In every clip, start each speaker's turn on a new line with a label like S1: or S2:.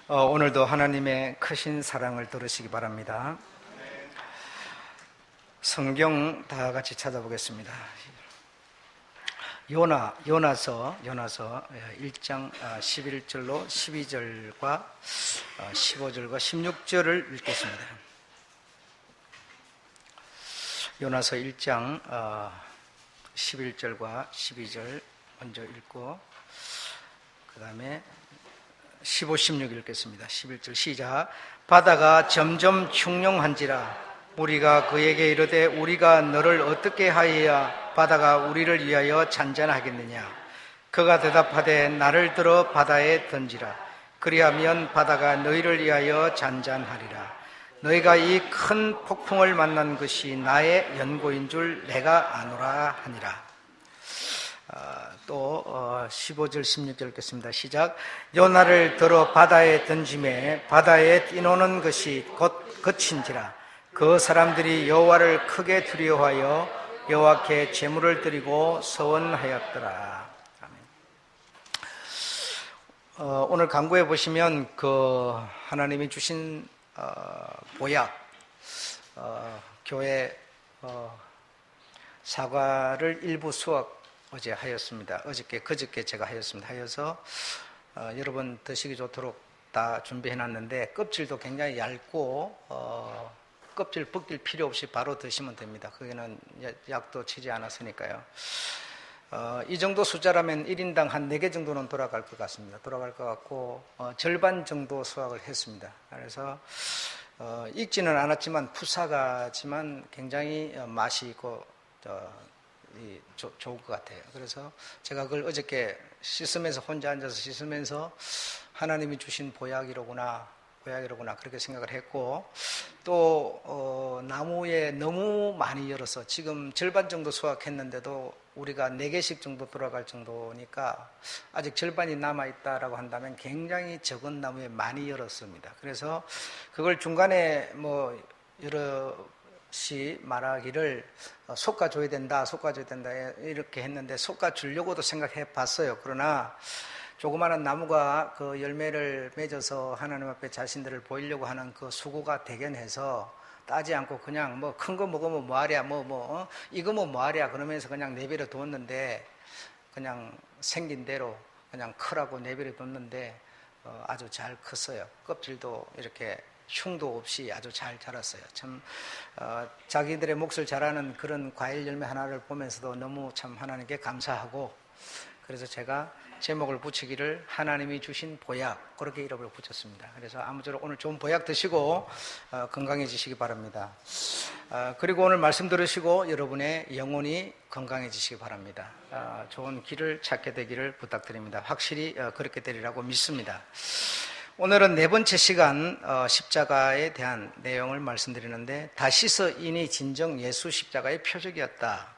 S1: 오늘도 하나님의 크신 사랑을 들으시기 바랍니다. 성경 다 같이 찾아보겠습니다. 요나서 1장 11절로 12절과 15절과 16절을 읽겠습니다. 요나서 1장 11절과 12절 먼저 읽고 그 다음에 15, 16 읽겠습니다. 11절 시작. 바다가 점점 흉흉한지라 우리가 그에게 이르되 우리가 너를 어떻게 하여야 바다가 우리를 위하여 잔잔하겠느냐. 그가 대답하되 나를 들어 바다에 던지라. 그리하면 바다가 너희를 위하여 잔잔하리라. 너희가 이 큰 폭풍을 만난 것이 나의 연고인 줄 내가 아노라 하니라. 또 15절 16절 읽겠습니다. 시작. 요나를 들어 바다에 던짐에 바다에 뛰노는 것이 곧 그친지라. 그 사람들이 여호와를 크게 두려워하여 여호와께 제물을 드리고 서원하였더라. 아멘. 오늘 강구에 보시면 그 하나님이 주신 보약, 교회 사과를 일부 수확 어제 하였습니다. 그저께 제가 하여서 여러분 드시기 좋도록 다 준비해놨는데 껍질도 굉장히 얇고 껍질 벗길 필요 없이 바로 드시면 됩니다. 거기는 약도 치지 않았으니까요. 이 정도 숫자라면 1인당 한 4개 정도는 돌아갈 것 같습니다. 돌아갈 것 같고 절반 정도 수확을 했습니다. 그래서 익지는 않았지만 푸사가지만 굉장히 맛이 있고 좋을 것 같아요. 그래서 제가 그걸 어저께 씻으면서 혼자 앉아서 씻으면서 하나님이 주신 보약이로구나 그렇게 생각을 했고 또 나무에 너무 많이 열어서 지금 절반 정도 수확했는데도 우리가 4개씩 정도 돌아갈 정도니까 아직 절반이 남아있다라고 한다면 굉장히 적은 나무에 많이 열었습니다. 그래서 그걸 중간에 여럿이 말하기를 솎아줘야 된다 이렇게 했는데 솎아주려고도 생각해 봤어요. 그러나 조그마한 나무가 그 열매를 맺어서 하나님 앞에 자신들을 보이려고 하는 그 수고가 대견해서 따지 않고 그냥 큰 거 먹으면 뭐하랴 이거 뭐하랴 그러면서 그냥 내버려 두었는데 그냥 생긴 대로 그냥 크라고 내버려 뒀는데 아주 잘 컸어요. 껍질도 이렇게 흉도 없이 아주 잘 자랐어요. 참 자기들의 몫을 잘하는 그런 과일 열매 하나를 보면서도 너무 참 하나님께 감사하고 그래서 제가 제목을 붙이기를 하나님이 주신 보약 그렇게 이름을 붙였습니다. 그래서 아무쪼록 오늘 좋은 보약 드시고 건강해지시기 바랍니다. 그리고 오늘 말씀 들으시고 여러분의 영혼이 건강해지시기 바랍니다. 좋은 길을 찾게 되기를 부탁드립니다. 확실히 그렇게 되리라고 믿습니다. 오늘은 4번째 시간 십자가에 대한 내용을 말씀드리는데 다시서인이 진정 예수 십자가의 표적이었다.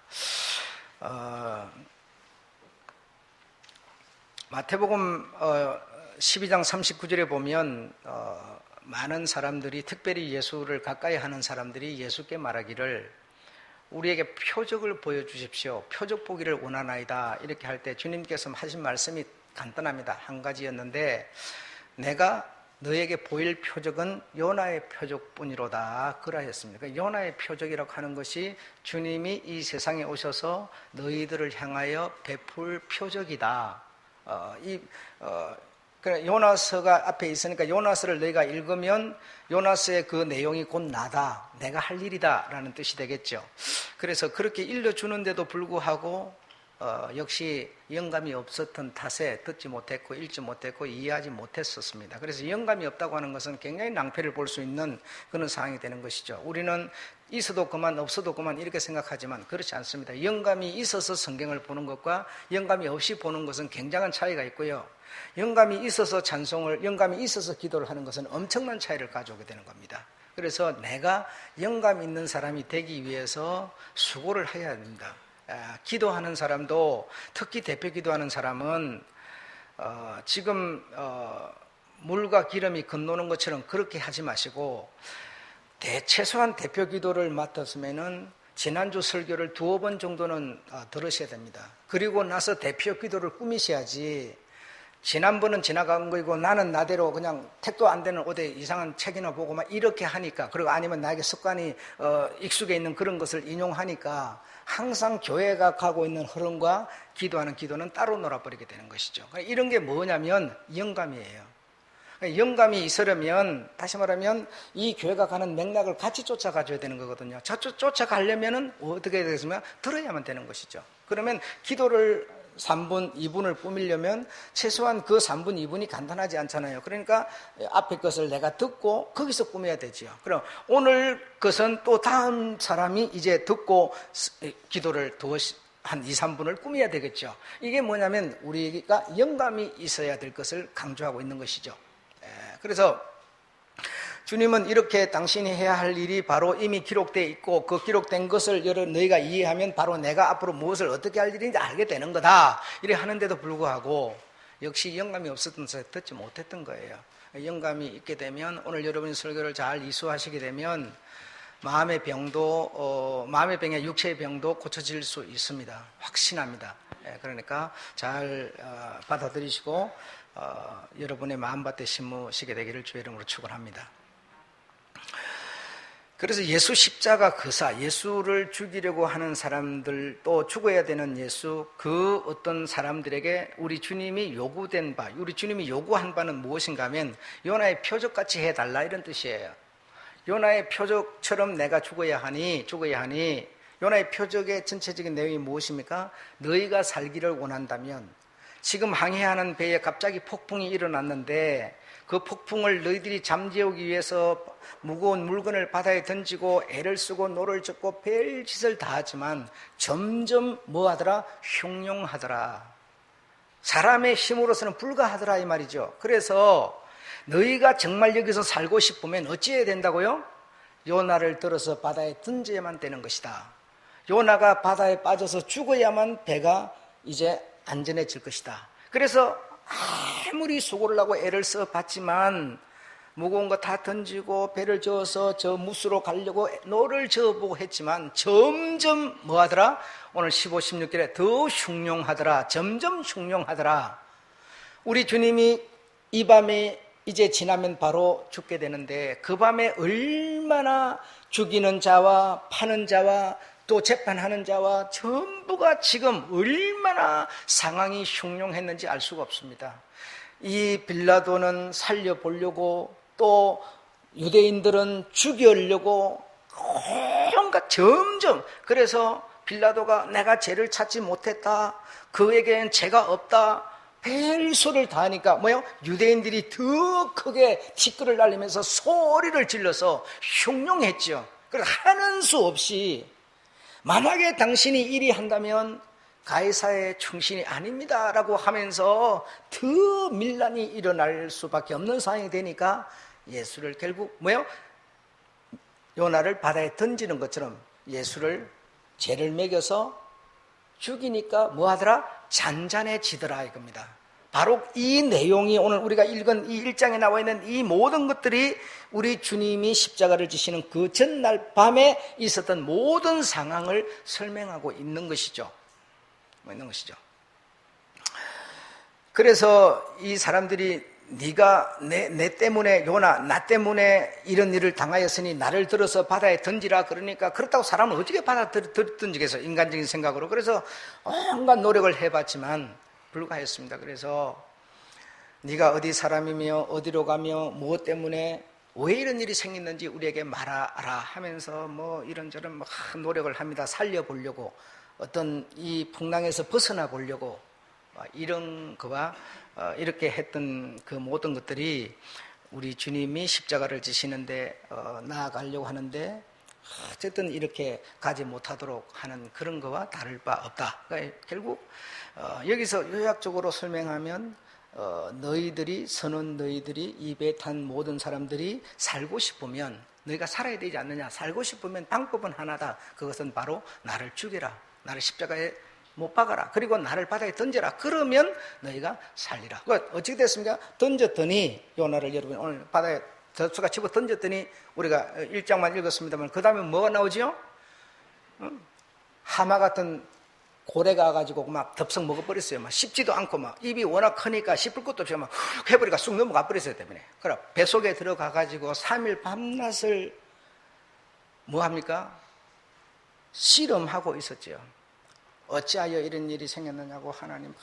S1: 마태복음 12장 39절에 보면 많은 사람들이 특별히 예수를 가까이 하는 사람들이 예수께 말하기를 우리에게 표적을 보여주십시오. 표적 보기를 원하나이다. 이렇게 할 때 주님께서 하신 말씀이 간단합니다. 한 가지였는데 내가 너에게 보일 표적은 요나의 표적뿐이로다 그러했습니다. 그러니까 요나의 표적이라고 하는 것이 주님이 이 세상에 오셔서 너희들을 향하여 베풀 표적이다. 요나서가 앞에 있으니까 요나서를 너희가 읽으면 요나서의 그 내용이 곧 나다, 내가 할 일이다 라는 뜻이 되겠죠. 그래서 그렇게 읽어주는데도 불구하고 역시 영감이 없었던 탓에 듣지 못했고 읽지 못했고 이해하지 못했었습니다. 그래서 영감이 없다고 하는 것은 굉장히 낭패를 볼 수 있는 그런 상황이 되는 것이죠. 우리는 있어도 그만 없어도 그만 이렇게 생각하지만 그렇지 않습니다. 영감이 있어서 성경을 보는 것과 영감이 없이 보는 것은 굉장한 차이가 있고요. 영감이 있어서 영감이 있어서 기도를 하는 것은 엄청난 차이를 가져오게 되는 겁니다. 그래서 내가 영감 있는 사람이 되기 위해서 수고를 해야 됩니다. 기도하는 사람도 특히 대표 기도하는 사람은 지금 물과 기름이 건너는 것처럼 그렇게 하지 마시고 최소한 대표 기도를 맡았으면은 지난주 설교를 2번 정도는 들으셔야 됩니다. 그리고 나서 대표 기도를 꾸미셔야지 지난번은 지나간 거이고 나는 나대로 그냥 택도 안 되는 어디 이상한 책이나 보고 막 이렇게 하니까, 그리고 아니면 나에게 습관이 익숙해 있는 그런 것을 인용하니까 항상 교회가 가고 있는 흐름과 기도하는 기도는 따로 놀아버리게 되는 것이죠. 이런 게 뭐냐면 영감이에요. 영감이 있으려면, 다시 말하면 이 교회가 가는 맥락을 같이 쫓아가줘야 되는 거거든요. 쫓아가려면 어떻게 되겠으면 들어야만 되는 것이죠. 그러면 기도를 3분, 2분을 꾸미려면 최소한 그 3분, 2분이 간단하지 않잖아요. 그러니까 앞에 것을 내가 듣고 거기서 꾸며야 되지요. 그럼 오늘 것은 또 다음 사람이 이제 듣고 기도를 한 2, 3분을 꾸며야 되겠죠. 이게 뭐냐면 우리가 영감이 있어야 될 것을 강조하고 있는 것이죠. 그래서 주님은 이렇게 당신이 해야 할 일이 바로 이미 기록되어 있고 그 기록된 것을 너희가 이해하면 바로 내가 앞으로 무엇을 어떻게 할 일인지 알게 되는 거다, 이래 하는데도 불구하고 역시 영감이 없었던 것을 듣지 못했던 거예요. 영감이 있게 되면, 오늘 여러분이 설교를 잘 이수하시게 되면 마음의 병에 육체의 병도 고쳐질 수 있습니다. 확신합니다. 그러니까 잘 받아들이시고 여러분의 마음밭에 심으시게 되기를 주의 이름으로 축원합니다. 그래서 예수 십자가 그사, 예수를 죽이려고 하는 사람들, 또 죽어야 되는 예수, 그 어떤 사람들에게 우리 주님이 요구된 바, 우리 주님이 요구한 바는 무엇인가 하면 요나의 표적같이 해달라, 이런 뜻이에요. 요나의 표적처럼 내가 죽어야 하니 요나의 표적의 전체적인 내용이 무엇입니까? 너희가 살기를 원한다면, 지금 항해하는 배에 갑자기 폭풍이 일어났는데 그 폭풍을 너희들이 잠재우기 위해서 무거운 물건을 바다에 던지고 애를 쓰고 노를 젓고 별짓을 다 하지만 점점 뭐하더라? 흉용하더라. 사람의 힘으로서는 불가하더라, 이 말이죠. 그래서 너희가 정말 여기서 살고 싶으면 어찌해야 된다고요? 요나를 들어서 바다에 던져야만 되는 것이다. 요나가 바다에 빠져서 죽어야만 배가 이제 안전해질 것이다. 그래서 아무리 수고를 하고 애를 써봤지만 무거운 거 다 던지고 배를 저어서 저 무수로 가려고 노를 저어보고 했지만 점점 뭐하더라? 오늘 15, 16절에 더 흉용하더라. 점점 흉용하더라. 우리 주님이 이 밤에 이제 지나면 바로 죽게 되는데 그 밤에 얼마나 죽이는 자와 파는 자와 또 재판하는 자와 전부가 지금 얼마나 상황이 흉흉했는지 알 수가 없습니다. 이 빌라도는 살려보려고, 또 유대인들은 죽이려고 온갖 점점, 그래서 빌라도가 내가 죄를 찾지 못했다, 그에게는 죄가 없다, 별소리를 다 하니까 뭐요? 유대인들이 더 크게 티끌을 날리면서 소리를 질러서 흉흉했죠. 그래서 하는 수 없이 만약에 당신이 이리 한다면 가이사의 충신이 아닙니다 라고 하면서 더 밀란이 일어날 수밖에 없는 상황이 되니까 예수를 결국 뭐요? 요나를 바다에 던지는 것처럼 예수를 죄를 매겨서 죽이니까 뭐하더라? 잔잔해지더라, 이겁니다. 바로 이 내용이 오늘 우리가 읽은 이 1장에 나와 있는 이 모든 것들이 우리 주님이 십자가를 지시는 그 전날 밤에 있었던 모든 상황을 설명하고 있는 것이죠. 그래서 이 사람들이 네가 내 때문에, 요나 나 때문에 이런 일을 당하였으니 나를 들어서 바다에 던지라. 그러니까 그렇다고 사람은 어떻게 바다에 던지겠어, 인간적인 생각으로. 그래서 온갖 노력을 해봤지만 불가했습니다. 그래서 네가 어디 사람이며 어디로 가며 무엇 때문에 왜 이런 일이 생겼는지 우리에게 말하라 하면서 뭐 이런저런 막 노력을 합니다. 살려보려고, 어떤 이 풍랑에서 벗어나 보려고, 이런 거와 이렇게 했던 그 모든 것들이 우리 주님이 십자가를 지시는데 나아가려고 하는데 어쨌든 이렇게 가지 못하도록 하는 그런 거와 다를 바 없다. 그러니까 결국 여기서 요약적으로 설명하면 너희들이 입에 탄 모든 사람들이 살고 싶으면, 너희가 살아야 되지 않느냐, 살고 싶으면 방법은 하나다. 그것은 바로 나를 죽여라, 나를 십자가에 못 박아라, 그리고 나를 바다에 던져라. 그러면 너희가 살리라. 어떻게 됐습니까? 던졌더니, 요나를 여러분 오늘 바다에 젖수가 집어 던졌더니, 우리가 1장만 읽었습니다만 그 다음에 뭐가 나오지요? 하마 같은 고래 가가지고 막 덥석 먹어버렸어요. 막 씹지도 않고 막 입이 워낙 크니까 씹을 것도 없이 막 해버리니까 쑥 넘어가 버렸어요. 때문에. 그럼 뱃속에 들어가가지고 3일 밤낮을 뭐합니까? 씨름하고 있었죠. 어찌하여 이런 일이 생겼느냐고 하나님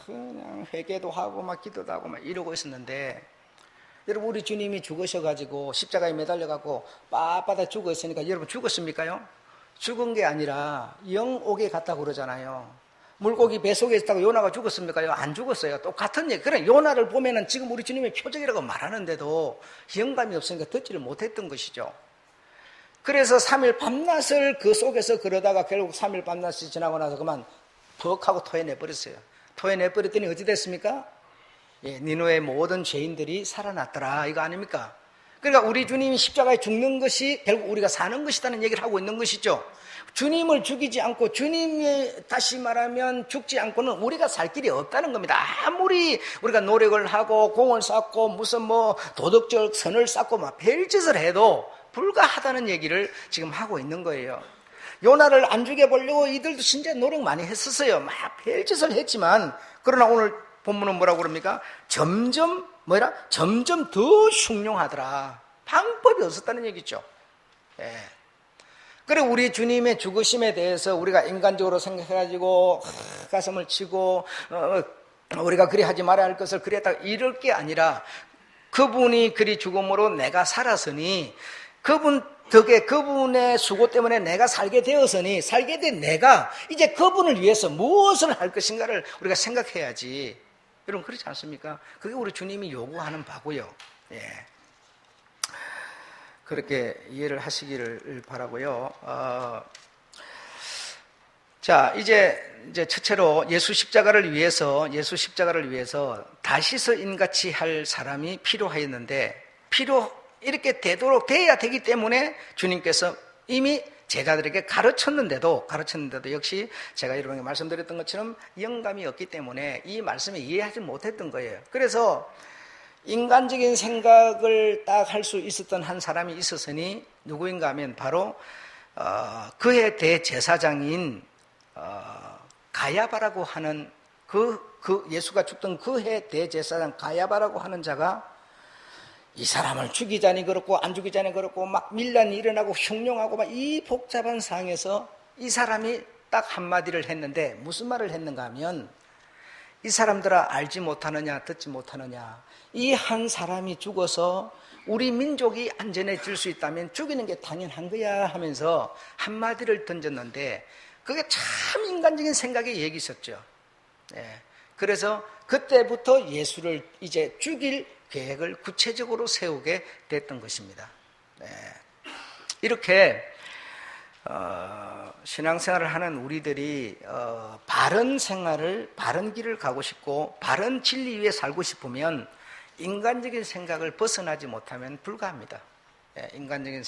S1: 그냥 회개도 하고 막 기도도 하고 막 이러고 있었는데, 여러분 우리 주님이 죽으셔가지고 십자가에 매달려가고 빳빳하게 죽어있으니까 여러분 죽었습니까요? 죽은 게 아니라 영옥에 갔다고 그러잖아요. 물고기 뱃속에 있다고 요나가 죽었습니까요? 안 죽었어요. 똑같은 얘기. 그래, 요나를 보면은 지금 우리 주님의 표적이라고 말하는데도 영감이 없으니까 듣지를 못했던 것이죠. 그래서 3일 밤낮을 그 속에서 그러다가 결국 3일 밤낮이 지나고 나서 그만 퍽 하고 토해내버렸어요. 토해내버렸더니 어찌 됐습니까? 예, 니누의 모든 죄인들이 살아났더라, 이거 아닙니까? 그러니까 우리 주님이 십자가에 죽는 것이 결국 우리가 사는 것이라는 얘기를 하고 있는 것이죠. 주님을 죽이지 않고, 주님이 다시 말하면 죽지 않고는 우리가 살 길이 없다는 겁니다. 아무리 우리가 노력을 하고 공을 쌓고 무슨 뭐 도덕적 선을 쌓고 막 별짓을 해도 불가하다는 얘기를 지금 하고 있는 거예요. 요나를 안 죽여보려고 이들도 진짜 노력 많이 했었어요. 막 별짓을 했지만, 그러나 오늘 본문은 뭐라고 그럽니까? 점점 더 흉흉하더라. 방법이 없었다는 얘기죠. 예. 그래, 우리 주님의 죽으심에 대해서 우리가 인간적으로 생각해가지고 가슴을 치고 우리가 그리 하지 말아야 할 것을 그리 했다 이럴 게 아니라, 그분이 그리 죽음으로 내가 살았으니, 그분 덕에 그분의 수고 때문에 내가 살게 되었으니, 살게 된 내가 이제 그분을 위해서 무엇을 할 것인가를 우리가 생각해야지. 여러분 그렇지 않습니까? 그게 우리 주님이 요구하는 바고요. 예. 그렇게 이해를 하시기를 바라고요. 자, 이제 첫째로 예수 십자가를 위해서 다시서 인같이 할 사람이 필요하였는데, 이렇게 되도록 돼야 되기 때문에 주님께서 이미 제자들에게 가르쳤는데도 역시 제가 여러분에게 말씀드렸던 것처럼 영감이 없기 때문에 이 말씀을 이해하지 못했던 거예요. 그래서 인간적인 생각을 딱 할 수 있었던 한 사람이 있었으니 누구인가 하면 바로 그의 대제사장인 가야바라고 하는 예수가 죽던 그의 대제사장 가야바라고 하는 자가 이 사람을 죽이자니 그렇고 안 죽이자니 그렇고 막 밀란이 일어나고 흉흉하고 막 이 복잡한 상황에서 이 사람이 딱 한마디를 했는데, 무슨 말을 했는가 하면, 이 사람들아 알지 못하느냐 듣지 못하느냐, 이 한 사람이 죽어서 우리 민족이 안전해질 수 있다면 죽이는 게 당연한 거야 하면서 한마디를 던졌는데, 그게 참 인간적인 생각의 얘기였죠. 예. 그래서 그때부터 예수를 이제 죽일 계획을 구체적으로 세우게 됐던 것입니다. 네. 이렇게 신앙생활을 하는 우리들이 바른 생활을, 바른 길을 가고 싶고 바른 진리 위에 살고 싶으면 인간적인 생각을 벗어나지 못하면 불가합니다. 예, 인간적인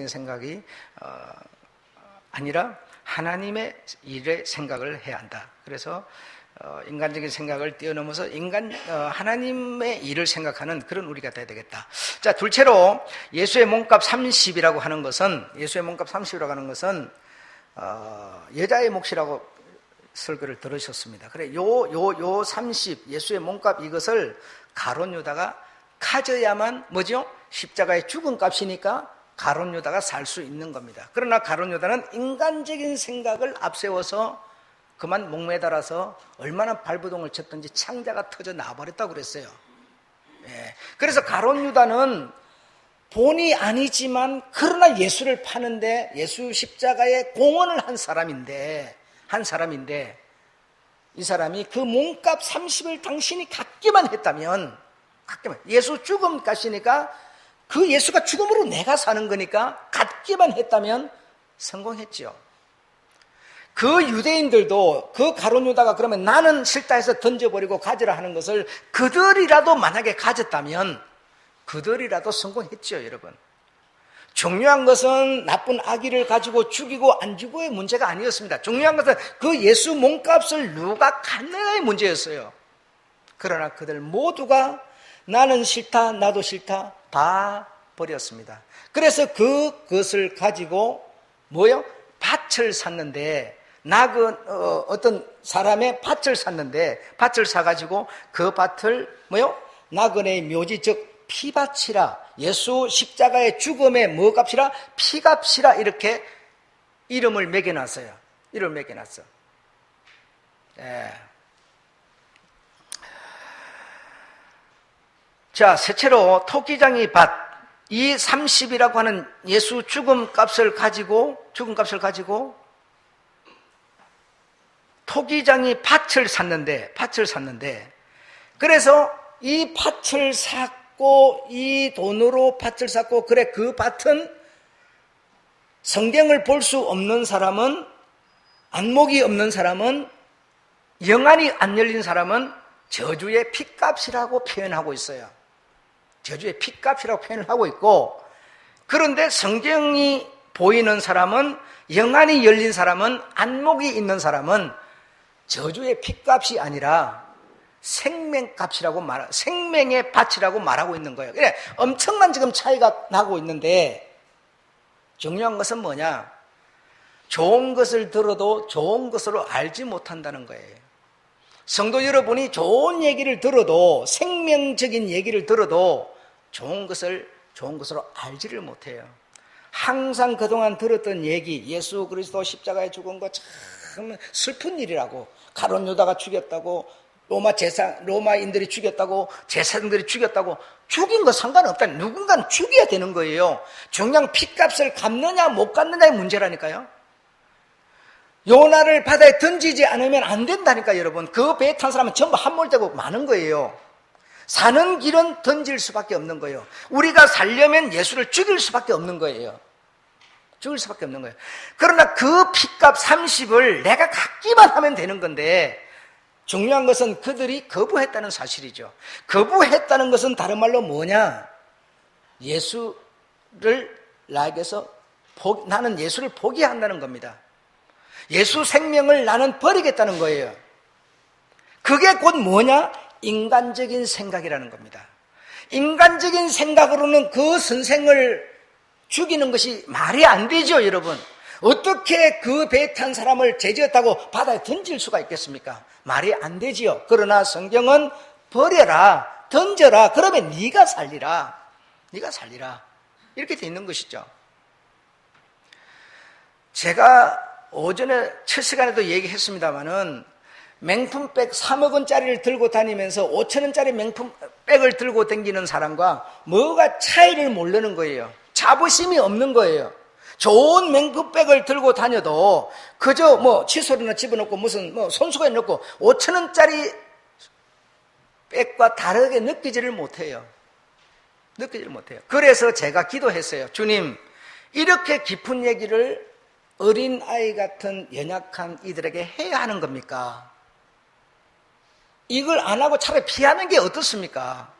S1: 생각이 아니라 하나님의 일의 생각을 해야 한다. 그래서 인간적인 생각을 뛰어넘어서 하나님의 일을 생각하는 그런 우리가 돼야 되겠다. 자, 둘째로 예수의 몸값 30이라고 하는 것은, 여자의 몫이라고 설교를 들으셨습니다. 그래, 요 30, 예수의 몸값, 이것을 가룟 유다가 가져야만 뭐죠? 십자가의 죽은 값이니까 가룟 유다가 살 수 있는 겁니다. 그러나 가룟 유다는 인간적인 생각을 앞세워서 그만 목매달아서 얼마나 발부동을 쳤든지 창자가 터져 나와버렸다고 그랬어요. 예. 그래서 가룟 유다는 본이 아니지만 그러나 예수를 파는데 예수 십자가에 공헌을 한 사람인데 이 사람이 그 몸값 30을 당신이 갖기만 했다면, 예수 죽음 값이니까 그 예수가 죽음으로 내가 사는 거니까 갖기만 했다면 성공했죠. 그 유대인들도 그 가룟 유다가 그러면 나는 싫다 해서 던져버리고 가져라 하는 것을 그들이라도 만약에 가졌다면 그들이라도 성공했죠, 여러분. 중요한 것은 나쁜 아기를 가지고 죽이고 안 죽고의 문제가 아니었습니다. 중요한 것은 그 예수 몸값을 누가 갖느냐의 문제였어요. 그러나 그들 모두가 나는 싫다, 나도 싫다 다 버렸습니다. 그래서 그것을 가지고 밭을 샀는데 어떤 사람의 밭을 샀는데, 밭을 사가지고 그 밭을 나그네의 묘지, 즉 피밭이라, 예수 십자가의 죽음의 뭐 값이라? 피값이라, 이렇게 이름을 매겨놨어요. 이름을 매겨놨어. 예. 자, 셋째로 토기장이 밭, 이 30이라고 하는 예수 죽음값을 가지고 토기장이 밭을 샀는데, 그래서 이 밭을 샀고, 이 돈으로 밭을 샀고, 그래, 그 밭은 성경을 볼 수 없는 사람은, 안목이 없는 사람은, 영안이 안 열린 사람은 저주의 핏값이라고 표현하고 있어요. 저주의 핏값이라고 표현을 하고 있고, 그런데 성경이 보이는 사람은, 영안이 열린 사람은, 안목이 있는 사람은 저주의 핏값이 아니라 생명값이라고 생명의 밭이라고 말하고 있는 거예요. 그래, 엄청난 지금 차이가 나고 있는데, 중요한 것은 뭐냐? 좋은 것을 들어도 좋은 것으로 알지 못한다는 거예요. 성도 여러분이 좋은 얘기를 들어도, 생명적인 얘기를 들어도 좋은 것으로 알지를 못해요. 항상 그동안 들었던 얘기, 예수 그리스도 십자가에 죽은 거 참 슬픈 일이라고, 가룟 유다가 죽였다고, 로마인들이 죽였다고, 제사장들이 죽였다고, 죽인 거 상관없다. 누군가는 죽여야 되는 거예요. 중요한 핏값을 갚느냐 못 갚느냐의 문제라니까요. 요나를 바다에 던지지 않으면 안 된다니까, 여러분. 그 배에 탄 사람은 전부 함몰되고 마는 거예요. 사는 길은 던질 수밖에 없는 거예요. 우리가 살려면 예수를 죽일 수밖에 없는 거예요. 죽일 수밖에 없는 거예요. 그러나 그 핏값 30을 내가 갖기만 하면 되는 건데, 중요한 것은 그들이 거부했다는 사실이죠. 거부했다는 것은 다른 말로 뭐냐? 예수를 나에게서 나는 예수를 포기한다는 겁니다. 예수 생명을 나는 버리겠다는 거예요. 그게 곧 뭐냐? 인간적인 생각이라는 겁니다. 인간적인 생각으로는 그 선생을 죽이는 것이 말이 안 되죠, 여러분. 어떻게 그 배에 탄 사람을 죄지었다고 바다에 던질 수가 있겠습니까? 말이 안 되지요. 그러나 성경은 버려라, 던져라, 그러면 네가 살리라. 이렇게 돼 있는 것이죠. 제가 오전에 첫 시간에도 얘기했습니다마는 명품백 3억 원짜리를 들고 다니면서 5천 원짜리 명품백을 들고 다니는 사람과 뭐가 차이를 모르는 거예요. 자부심이 없는 거예요. 좋은 명품백을 들고 다녀도 그저 칫솔이나 집어넣고 무슨 손수건에 넣고 5천 원짜리 백과 다르게 느끼지를 못해요. 그래서 제가 기도했어요. 주님, 이렇게 깊은 얘기를 어린아이 같은 연약한 이들에게 해야 하는 겁니까? 이걸 안 하고 차라리 피하는 게 어떻습니까?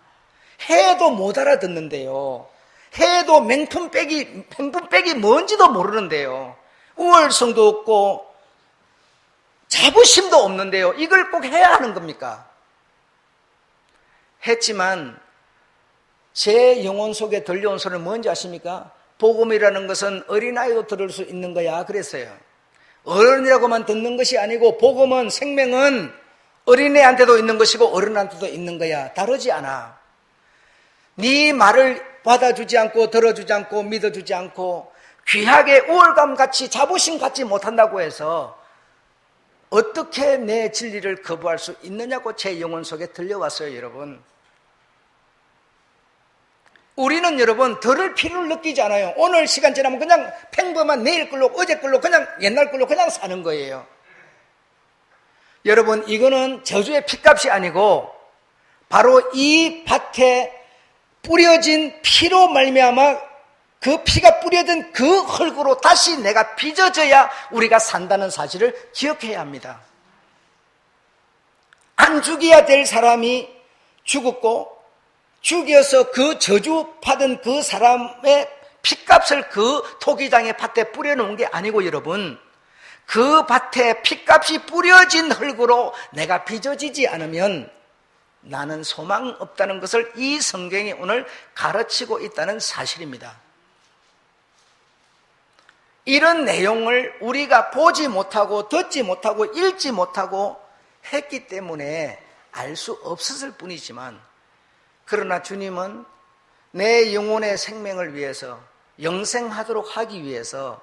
S1: 해도 못 알아듣는데요. 해도 명품백이 뭔지도 모르는데요. 우월성도 없고 자부심도 없는데요. 이걸 꼭 해야 하는 겁니까? 했지만 제 영혼 속에 들려온 소리는 뭔지 아십니까? 복음이라는 것은 어린아이도 들을 수 있는 거야, 그랬어요. 어른이라고만 듣는 것이 아니고 복음은, 생명은 어린애한테도 있는 것이고 어른한테도 있는 거야. 다르지 않아. 네 말을 받아주지 않고 들어주지 않고 믿어주지 않고 귀하게 우월감 같이 자부심 갖지 못한다고 해서 어떻게 내 진리를 거부할 수 있느냐고 제 영혼 속에 들려왔어요, 여러분. 우리는 여러분 들을 필요를 느끼지 않아요. 오늘 시간 지나면 그냥 평범한 내일 걸로, 어제 걸로, 그냥 옛날 걸로 그냥 사는 거예요. 여러분, 이거는 저주의 핏값이 아니고 바로 이 밭에 뿌려진 피로 말미암아 그 피가 뿌려진 그 흙으로 다시 내가 빚어져야 우리가 산다는 사실을 기억해야 합니다. 안 죽여야 될 사람이 죽었고 죽여서 그 저주 받은 그 사람의 핏값을 그 토기장의 밭에 뿌려놓은 게 아니고, 여러분, 그 밭에 핏값이 뿌려진 흙으로 내가 빚어지지 않으면 나는 소망 없다는 것을 이 성경이 오늘 가르치고 있다는 사실입니다. 이런 내용을 우리가 보지 못하고 듣지 못하고 읽지 못하고 했기 때문에 알 수 없었을 뿐이지만, 그러나 주님은 내 영혼의 생명을 위해서, 영생하도록 하기 위해서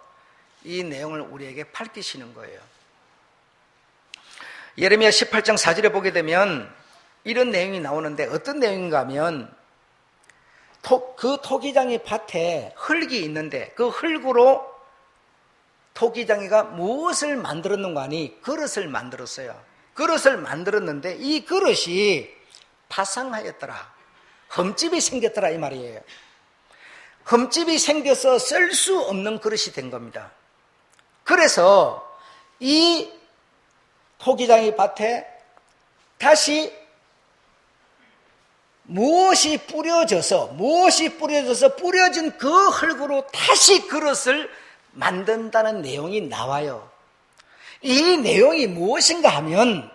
S1: 이 내용을 우리에게 밝히시는 거예요. 예레미야 18장 4절에 보게 되면 이런 내용이 나오는데, 어떤 내용인가 하면 그 토기장이 밭에 흙이 있는데 그 흙으로 토기장이가 무엇을 만들었는가 하니 그릇을 만들었어요. 그릇을 만들었는데 이 그릇이 파상하였더라, 흠집이 생겼더라 이 말이에요. 흠집이 생겨서 쓸 수 없는 그릇이 된 겁니다. 그래서 이 토기장이 밭에 다시 무엇이 뿌려져서 뿌려진 그 흙으로 다시 그릇을 만든다는 내용이 나와요. 이 내용이 무엇인가 하면,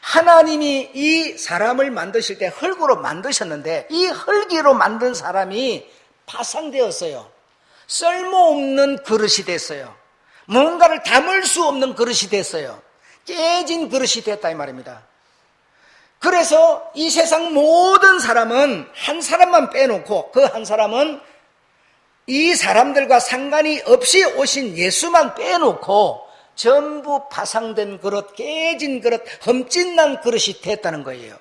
S1: 하나님이 이 사람을 만드실 때 흙으로 만드셨는데 이 흙으로 만든 사람이 파상되었어요. 쓸모없는 그릇이 됐어요. 뭔가를 담을 수 없는 그릇이 됐어요. 깨진 그릇이 됐다 이 말입니다. 그래서 이 세상 모든 사람은 한 사람만 빼놓고, 그 한 사람은 이 사람들과 상관이 없이 오신 예수만 빼놓고 전부 파상된 그릇, 깨진 그릇, 흠집난 그릇이 됐다는 거예요.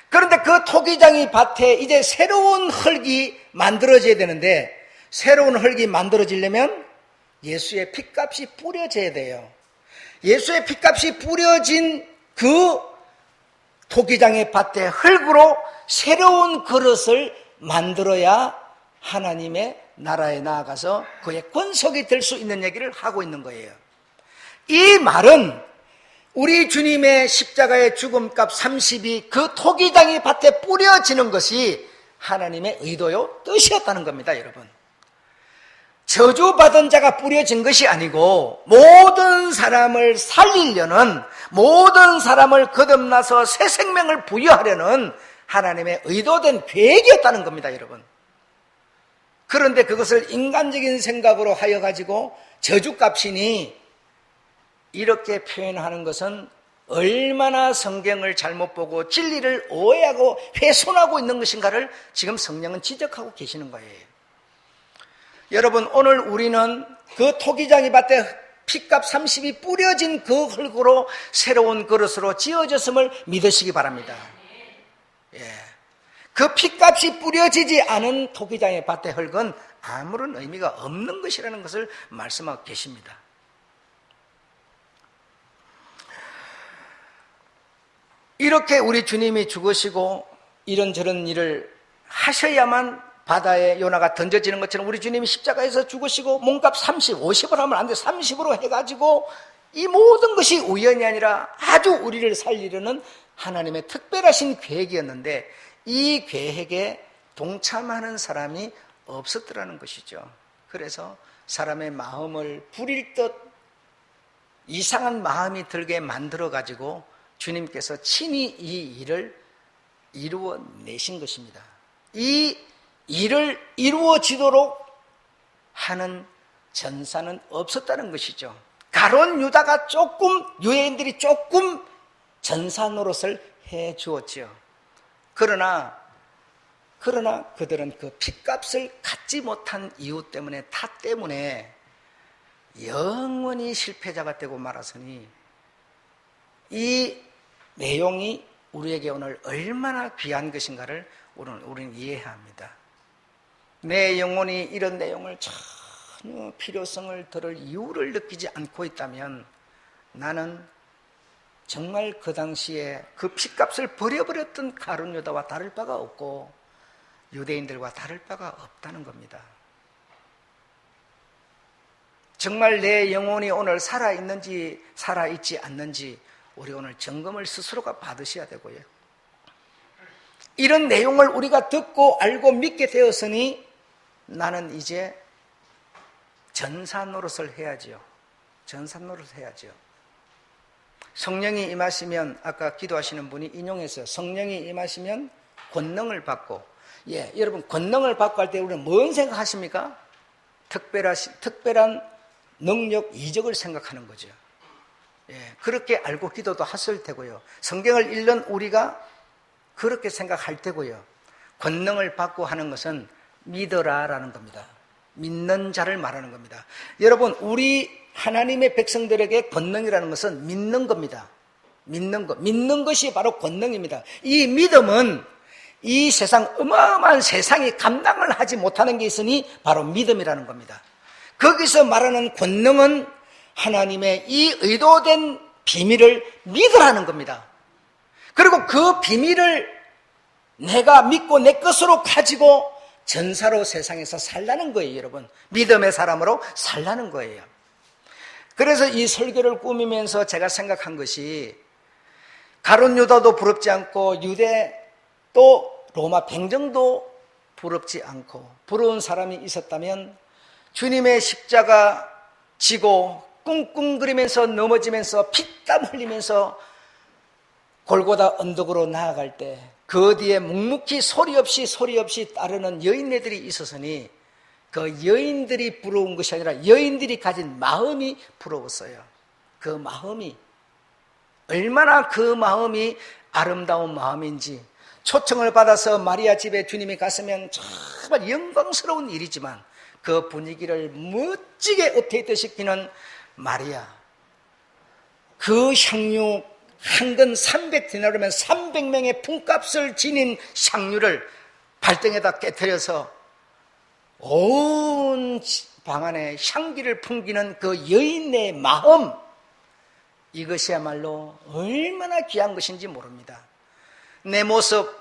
S1: 그런데 그 토기장이 밭에 이제 새로운 흙이 만들어져야 되는데, 새로운 흙이 만들어지려면 예수의 핏값이 뿌려져야 돼요. 예수의 핏값이 뿌려진 그 토기장의 밭에 흙으로 새로운 그릇을 만들어야 하나님의 나라에 나아가서 그의 권속이 될 수 있는 얘기를 하고 있는 거예요. 이 말은 우리 주님의 십자가의 죽음값 30이 그 토기장의 밭에 뿌려지는 것이 하나님의 의도요, 뜻이었다는 겁니다, 여러분. 저주받은 자가 뿌려진 것이 아니고 모든 사람을 살리려는, 모든 사람을 거듭나서 새 생명을 부여하려는 하나님의 의도된 계획이었다는 겁니다, 여러분. 그런데 그것을 인간적인 생각으로 하여 가지고 저주값이니 이렇게 표현하는 것은 얼마나 성경을 잘못 보고 진리를 오해하고 훼손하고 있는 것인가를 지금 성령은 지적하고 계시는 거예요. 여러분, 오늘 우리는 그 토기장이 밭에 핏값 30이 뿌려진 그 흙으로 새로운 그릇으로 지어졌음을 믿으시기 바랍니다. 예. 그 핏값이 뿌려지지 않은 토기장의 밭의 흙은 아무런 의미가 없는 것이라는 것을 말씀하고 계십니다. 이렇게 우리 주님이 죽으시고 이런저런 일을 하셔야만 바다에 요나가 던져지는 것처럼 우리 주님이 십자가에서 죽으시고 몸값 30, 50을 하면 안 돼. 30으로 해가지고 이 모든 것이 우연이 아니라 아주 우리를 살리려는 하나님의 특별하신 계획이었는데, 이 계획에 동참하는 사람이 없었더라는 것이죠. 그래서 사람의 마음을 부릴 듯 이상한 마음이 들게 만들어가지고 주님께서 친히 이 일을 이루어내신 것입니다. 이 일을 이루어지도록 하는 전사는 없었다는 것이죠. 가룟 유다가 유대인들이 조금 전사 노릇을 해 주었지요. 그러나 그들은 그 핏값을 갖지 못한 이유 때문에, 탓 때문에 영원히 실패자가 되고 말았으니, 이 내용이 우리에게 오늘 얼마나 귀한 것인가를 오늘 우리는 이해해야 합니다. 내 영혼이 이런 내용을 전혀 필요성을 들을 이유를 느끼지 않고 있다면 나는 정말 그 당시에 그 핏값을 버려버렸던 가룟 유다와 다를 바가 없고 유대인들과 다를 바가 없다는 겁니다. 정말 내 영혼이 오늘 살아있는지 살아있지 않는지 우리 오늘 점검을 스스로가 받으셔야 되고요. 이런 내용을 우리가 듣고 알고 믿게 되었으니 나는 이제 전사 노릇을 해야지요. 전사 노릇을 해야지요. 성령이 임하시면, 아까 기도하시는 분이 인용했어요. 성령이 임하시면 권능을 받고, 여러분 권능을 받고 할 때 우리는 뭔 생각하십니까? 특별한 능력, 이적을 생각하는 거죠. 그렇게 알고 기도도 했을 테고요. 성경을 읽는 우리가 그렇게 생각할 테고요. 권능을 받고 하는 것은 믿어라라는 겁니다. 믿는 자를 말하는 겁니다. 여러분, 우리 하나님의 백성들에게 권능이라는 것은 믿는 겁니다. 믿는 것이 바로 권능입니다. 이 믿음은 이 세상, 어마어마한 세상이 감당을 하지 못하는 게 있으니 바로 믿음이라는 겁니다. 거기서 말하는 권능은 하나님의 이 의도된 비밀을 믿으라는 겁니다. 그리고 그 비밀을 내가 믿고 내 것으로 가지고 전사로 세상에서 살라는 거예요, 여러분. 믿음의 사람으로 살라는 거예요. 그래서 이 설교를 꾸미면서 제가 생각한 것이 가룟 유다도 부럽지 않고 유대 또 로마 백정도 부럽지 않고 부러운 사람이 있었다면 주님의 십자가 지고 꿍꿍거리면서 넘어지면서 피땀 흘리면서 골고다 언덕으로 나아갈 때 그 뒤에 묵묵히 소리 없이 따르는 여인네들이 있었으니 그 여인들이 부러운 것이 아니라 여인들이 가진 마음이 부러웠어요. 그 마음이 얼마나 그 마음이 아름다운 마음인지, 초청을 받아서 마리아 집에 주님이 갔으면 정말 영광스러운 일이지만 그 분위기를 멋지게 업데이트시키는 마리아, 그 향유 한 근 300디나르면 300명의 품값을 지닌 향유를 발등에다 깨트려서 온 방 안에 향기를 풍기는 그 여인의 마음, 이것이야말로 얼마나 귀한 것인지 모릅니다. 내 모습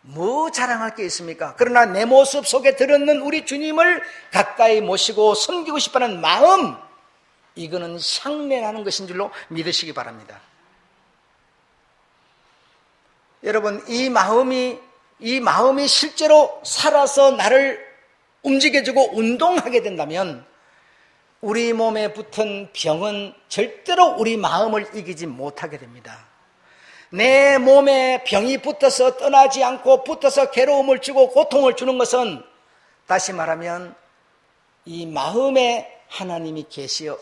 S1: 뭐 자랑할 게 있습니까? 그러나 내 모습 속에 들었는 우리 주님을 가까이 모시고 섬기고 싶어하는 마음, 이거는 향내나는 것인 줄로 믿으시기 바랍니다. 여러분, 이 마음이 실제로 살아서 나를 움직여주고 운동하게 된다면 우리 몸에 붙은 병은 절대로 우리 마음을 이기지 못하게 됩니다. 내 몸에 병이 붙어서 떠나지 않고 붙어서 괴로움을 주고 고통을 주는 것은 다시 말하면 이 마음에 하나님이 계시어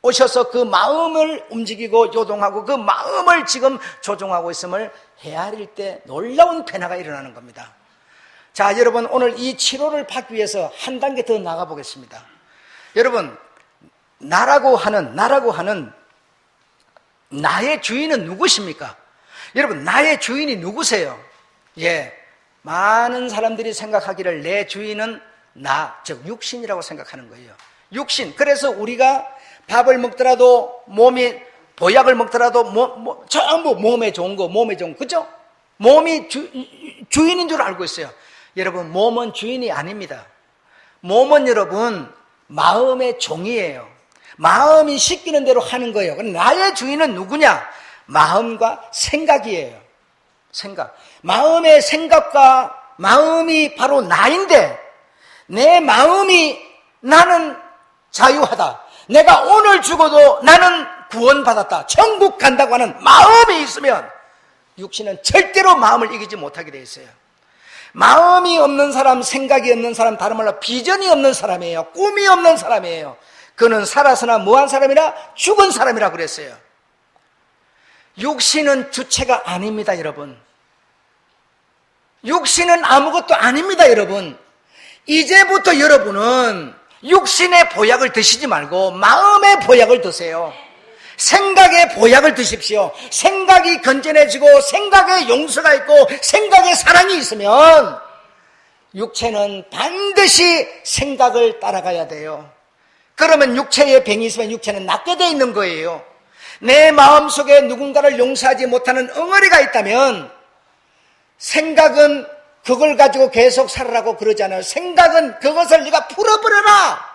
S1: 오셔서 그 마음을 움직이고 요동하고 그 마음을 지금 조종하고 있음을 헤아릴 때 놀라운 변화가 일어나는 겁니다. 자, 여러분, 오늘 이 치료를 받기 위해서 한 단계 더 나가 보겠습니다. 여러분, 나라고 하는 나의 주인은 누구십니까? 여러분, 나의 주인이 누구세요? 많은 사람들이 생각하기를 내 주인은 나, 즉 육신이라고 생각하는 거예요. 육신. 그래서 우리가 밥을 먹더라도 몸이, 보약을 먹더라도 전부 몸에 좋은 거, 그죠? 몸이 주인인 줄 알고 있어요. 여러분, 몸은 주인이 아닙니다. 몸은 여러분 마음의 종이에요. 마음이 시키는 대로 하는 거예요. 그럼 나의 주인은 누구냐? 마음과 생각이에요. 생각. 마음의 생각과 마음이 바로 나인데, 내 마음이 나는 자유하다, 내가 오늘 죽어도 나는 구원받았다, 천국 간다고 하는 마음이 있으면 육신은 절대로 마음을 이기지 못하게 되어 있어요. 마음이 없는 사람, 생각이 없는 사람, 다른 말로 비전이 없는 사람이에요. 꿈이 없는 사람이에요. 그는 살아서나 뭐한 사람이라? 죽은 사람이라 그랬어요. 육신은 주체가 아닙니다, 여러분. 육신은 아무것도 아닙니다, 여러분. 이제부터 여러분은 육신의 보약을 드시지 말고 마음의 보약을 드세요. 생각의 보약을 드십시오. 생각이 건전해지고 생각에 용서가 있고 생각에 사랑이 있으면 육체는 반드시 생각을 따라가야 돼요. 그러면 육체에 병이 있으면 육체는 낫게 돼 있는 거예요. 내 마음속에 누군가를 용서하지 못하는 엉어리가 있다면 생각은 그걸 가지고 계속 살아라고 그러지 않아요. 생각은 그것을 네가 풀어버려라.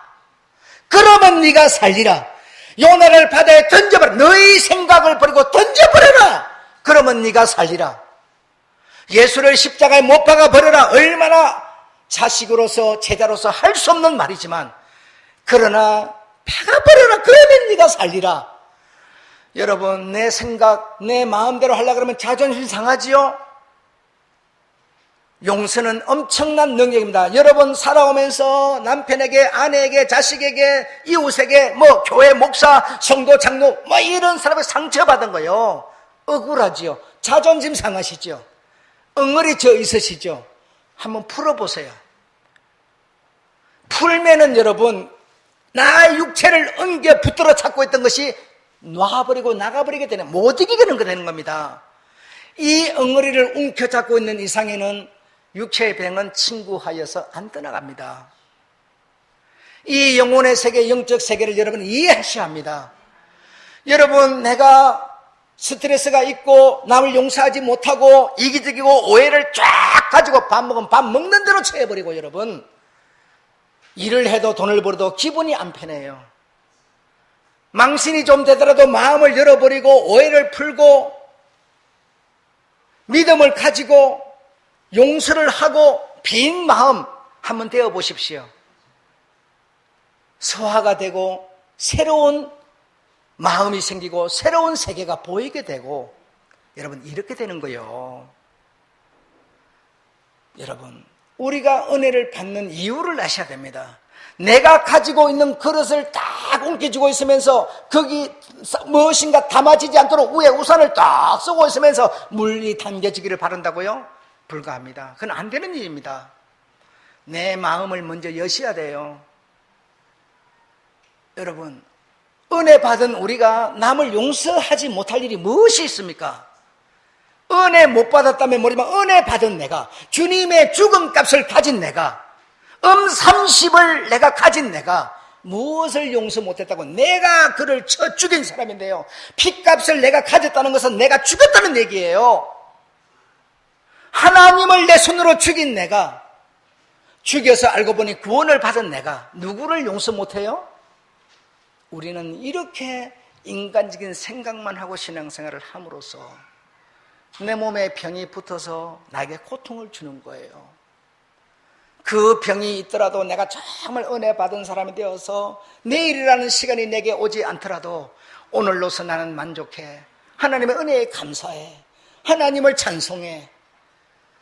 S1: 그러면 네가 살리라. 요나를 바다에 던져버려. 너희 생각을 버리고 던져버려라. 그러면 네가 살리라. 예수를 십자가에 못 박아 버려라. 얼마나 자식으로서 제자로서 할 수 없는 말이지만, 그러나 박아버려라. 그러면 네가 살리라. 여러분, 내 생각, 내 마음대로 하려고 그러면 자존심 상하지요? 용서는 엄청난 능력입니다. 여러분 살아오면서 남편에게, 아내에게, 자식에게, 이웃에게, 교회 목사, 성도, 장로, 이런 사람에게 상처받은 거요. 억울하지요. 자존심 상하시죠. 엉거리 져 있으시죠. 한번 풀어보세요. 풀면은 여러분, 나의 육체를 엉겨 붙들어 찾고 있던 것이 놔버리고 나가버리게 되는, 못 이기게 되는 겁니다. 이 엉거리를 움켜잡고 있는 이상에는 육체의 병은 친구하여서 안 떠나갑니다. 이 영혼의 세계, 영적 세계를 여러분 이해하셔야 합니다. 여러분, 내가 스트레스가 있고 남을 용서하지 못하고 이기적이고 오해를 쫙 가지고 밥 먹으면 밥 먹는 대로 처해버리고, 여러분 일을 해도 돈을 벌어도 기분이 안 편해요. 망신이 좀 되더라도 마음을 열어버리고 오해를 풀고 믿음을 가지고 용서를 하고 빈 마음 한번 되어 보십시오. 소화가 되고 새로운 마음이 생기고 새로운 세계가 보이게 되고, 여러분 이렇게 되는 거예요. 여러분, 우리가 은혜를 받는 이유를 아셔야 됩니다. 내가 가지고 있는 그릇을 딱 옮겨주고 있으면서 거기 무엇인가 담아지지 않도록 위에 우산을 딱 쓰고 있으면서 물이 담겨지기를 바란다고요? 불가합니다. 그건 안 되는 일입니다. 내 마음을 먼저 여셔야 돼요. 여러분, 은혜 받은 우리가 남을 용서하지 못할 일이 무엇이 있습니까? 은혜 못 받았다면 모르지만 은혜 받은 내가, 주님의 죽음값을 가진 내가, 30을 내가 가진 내가 무엇을 용서 못했다고? 내가 그를 쳐 죽인 사람인데요. 피값을 내가 가졌다는 것은 내가 죽였다는 얘기예요. 하나님을 내 손으로 죽인 내가, 죽여서 알고 보니 구원을 받은 내가 누구를 용서 못해요? 우리는 이렇게 인간적인 생각만 하고 신앙생활을 함으로써 내 몸에 병이 붙어서 나에게 고통을 주는 거예요. 그 병이 있더라도 내가 정말 은혜 받은 사람이 되어서 내일이라는 시간이 내게 오지 않더라도 오늘로서 나는 만족해. 하나님의 은혜에 감사해. 하나님을 찬송해.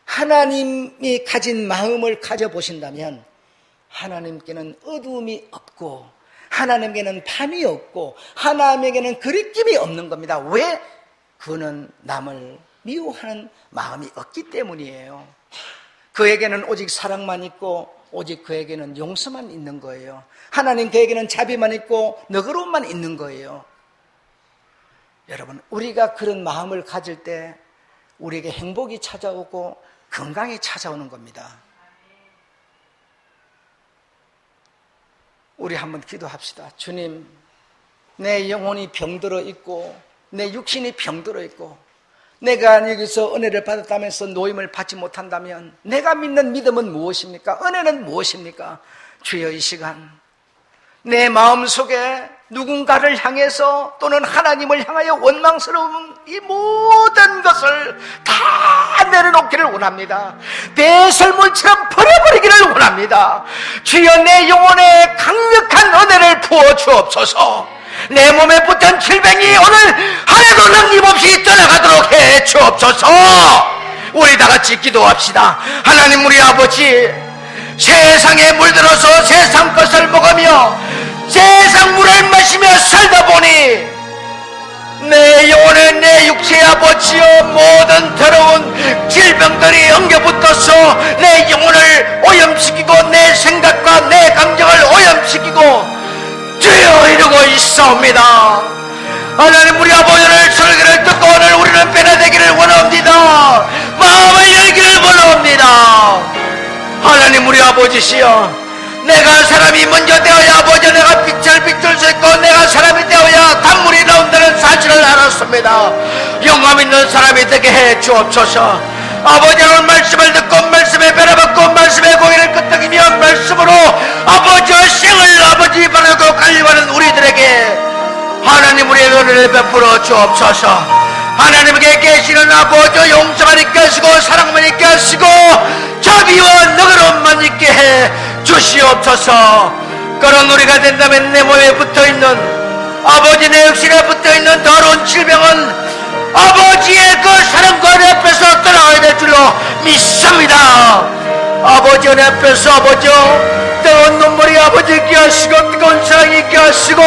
S1: 하나님이 가진 마음을 가져보신다면 하나님께는 어두움이 없고 하나님께는 밤이 없고 하나님에게는 그리낌이 없는 겁니다. 왜? 그는 남을 미워하는 마음이 없기 때문이에요. 그에게는 오직 사랑만 있고 오직 그에게는 용서만 있는 거예요. 하나님 그에게는 자비만 있고 너그러움만 있는 거예요. 여러분, 우리가 그런 마음을 가질 때 우리에게 행복이 찾아오고 건강이 찾아오는 겁니다. 우리 한번 기도합시다. 주님, 내 영혼이 병들어 있고 내 육신이 병들어 있고 내가 여기서 은혜를 받았다면서 노임을 받지 못한다면 내가 믿는 믿음은 무엇입니까? 은혜는 무엇입니까? 주여, 이 시간 내 마음속에 누군가를 향해서 또는 하나님을 향하여 원망스러운 이 모든 것을 다 내려놓기를 원합니다. 배설물처럼 버려버리기를 원합니다. 주여, 내 영혼에 강력한 은혜를 부어 주옵소서. 내 몸에 붙은 질병이 오늘 하나도 능림없이 떠나가도록 해 주옵소서. 우리 다 같이 기도합시다. 하나님, 우리 아버지, 세상에 물들어서 세상 것을 먹으며 세상 물을 마시며 살다 보니 내 영혼에, 내 육체에 아버지여, 모든 더러운 질병들이 엉겨붙어서 내 영혼을 오염시키고 내 생각과 내 감정을 오염시키고 주여 이러고 있사옵니다. 하나님, 우리 아버지를 설교를 듣고 오늘 우리는 변화되기를 원합니다. 마음을 열기를 원합니다. 하나님, 우리 아버지시여, 내가 사람이 먼저 되어야 아버지 내가 빛을 비출 수 있고 내가 사람이 되어야 단물이 나온다는 사실을 알았습니다. 영감 있는 사람이 되게 해 주옵소서. 아버지는 말씀을 듣고 말씀에 변화받고 말씀의 고기를 끄떡이며 말씀으로 아버지의 생을 아버지 바라고 갈림하는 우리들에게 하나님 우리의 은혜를 베풀어 주옵소서. 하나님께 계시는 아버지 용서만 있게 하시고 사랑만 있게 하시고 자비와 너그러움만 있게 해 주시옵소서. 그런 우리가 된다면 내 몸에 붙어있는 아버지 내 육신에 붙어있는 더러운 질병은
S2: 아버지의 그 사랑과 앞에서 떠나가야 될 줄로 믿습니다. 아버지 은혜 앞에서 아버지여 뜨거운 눈물이 아버지 있게 하시고 뜨거운 사랑이 있게 하시고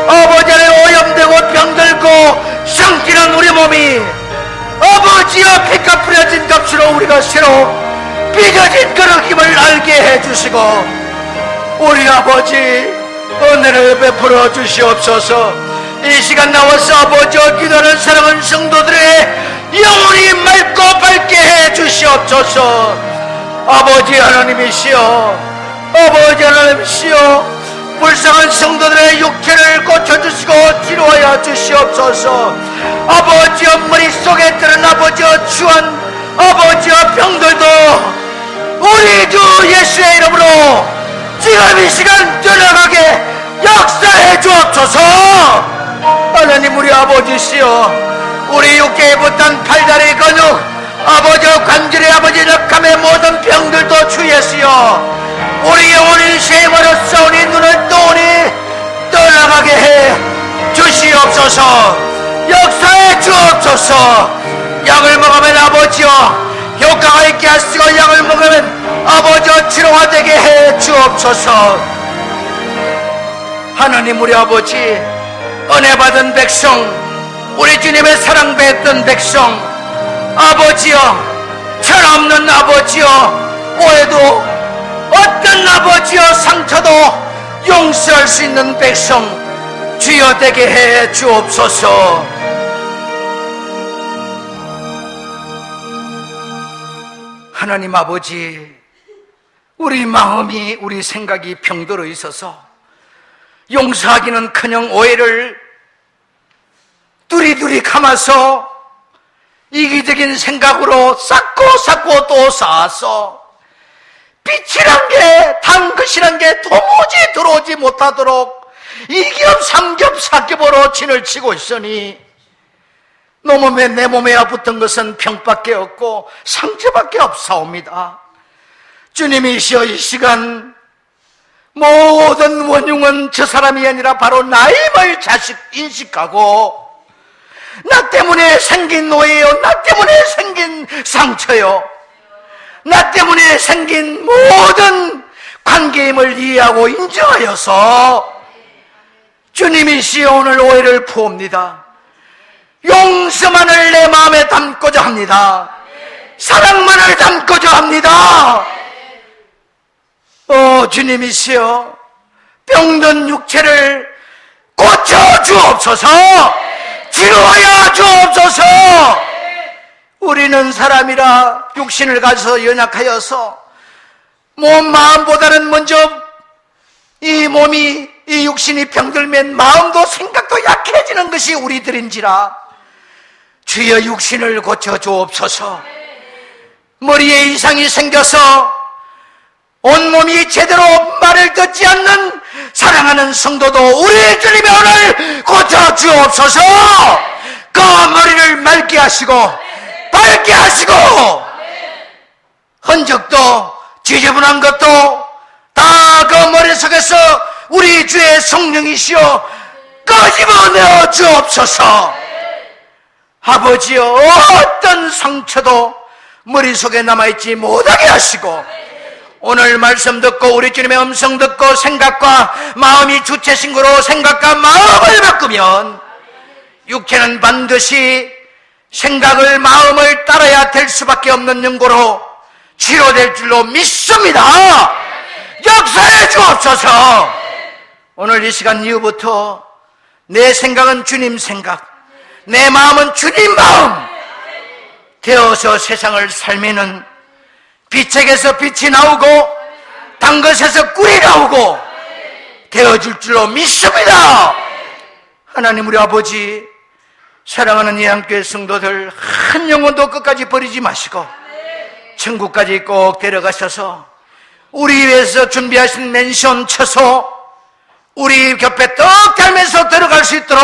S2: 아버지 안에 오염되고 병들고 성기는 우리 몸이 아버지여 피가 뿌려진 값으로 우리가 새로 빚어진 그런 힘을 알게 해주시고 우리 아버지 은혜를 베풀어 주시옵소서. 이 시간 나와서 아버지와 기도하는 사랑하는 성도들의 영혼이 맑고 밝게 해 주시옵소서. 아버지 하나님이시여 아버지 하나님이시여 불쌍한 성도들의 육체를 고쳐주시고 치료하여 주시옵소서. 아버지여 머릿속에 들은 아버지여 추한 아버지여 병들도 우리 주 예수의 이름으로 지금 이 시간 떠나가게 역사해 주옵소서. 하나님 우리 아버지시여 우리 육체에 붙은 팔다리 근육 아버지여 관절의 아버지 력함의 모든 병들도 주 예수여 우리 영혼이 쉐임으로 싸우니 눈을 떠오니 떠나가게 해 주시옵소서. 역사해 주옵소서. 약을 먹으면 아버지여 효과가 있게 하시고 약을 먹으면 아버지여 치료가 되게 해 주옵소서. 하나님 우리 아버지 은혜 받은 백성 우리 주님의 사랑받던 백성 아버지여 철없는 아버지여 오해도 어떤 아버지여 상처도 용서할 수 있는 백성 주여 되게 해 주옵소서. 하나님 아버지 우리 마음이 우리 생각이 병들어 있어서 용서하기는커녕 오해를 두리두리 감아서 이기적인 생각으로 쌓고 또 쌓아서 빛이란 게 단 것이란 게 도무지 들어오지 못하도록 이겹 삼겹 사겹으로 진을 치고 있으니 너 몸에 내 몸에 붙은 것은 병밖에 없고 상처밖에 없사옵니다. 주님이시여 이 시간 모든 원흉은 저 사람이 아니라 바로 나임을 자식 인식하고 나 때문에 생긴 노예요 나 때문에 생긴 상처요 나 때문에 생긴 모든 관계임을 이해하고 인정하여서 주님이시여 오늘 오해를 부옵니다. 용서만을 내 마음에 담고자 합니다. 사랑만을 담고자 합니다. 주님이시여 병든 육체를 고쳐 주옵소서. 치료하여 주옵소서. 우리는 사람이라 육신을 가져서 연약하여서 몸 마음보다는 먼저 이 몸이 이 육신이 병들면 마음도 생각도 약해지는 것이 우리들인지라 주여 육신을 고쳐 주옵소서. 머리에 이상이 생겨서 온몸이 제대로 말을 듣지 않는 사랑하는 성도도 우리 주님의 오늘 고쳐 주옵소서. 그 머리를 맑게 하시고 밝게 하시고 흔적도 지저분한 것도 다 그 머릿속에서 우리 주의 성령이시여 끄집어내어 주옵소서. 아버지여 어떤 상처도 머릿속에 남아있지 못하게 하시고 오늘 말씀 듣고 우리 주님의 음성 듣고 생각과 마음이 주체신고로 생각과 마음을 바꾸면 육체는 반드시 생각을 마음을 따라야 될 수밖에 없는 연고로 치료될 줄로 믿습니다. 역사해 주옵소서. 오늘 이 시간 이후부터 내 생각은 주님 생각, 내 마음은 주님 마음 되어서 세상을 살면은 빛에게서 빛이 나오고 단 것에서 꿀이 나오고 되어줄 줄로 믿습니다. 하나님 우리 아버지 사랑하는 예한교회 성도들 한 영혼도 끝까지 버리지 마시고 천국까지 꼭 데려가셔서 우리 위해서 준비하신 맨션 처소 우리 곁에 떡 달면서 들어갈 수 있도록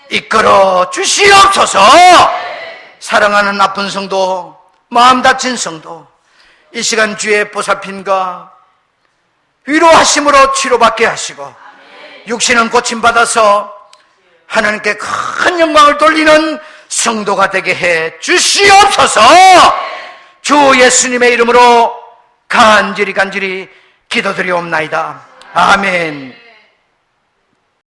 S2: 이끌어 주시옵소서. 사랑하는 나쁜 성도 마음 다친 성도 이 시간 주의 보살핌과 위로하심으로 치료받게 하시고 육신은 고침받아서 하나님께 큰 영광을 돌리는 성도가 되게 해 주시옵소서. 주 예수님의 이름으로 간절히 기도드리옵나이다. 아멘.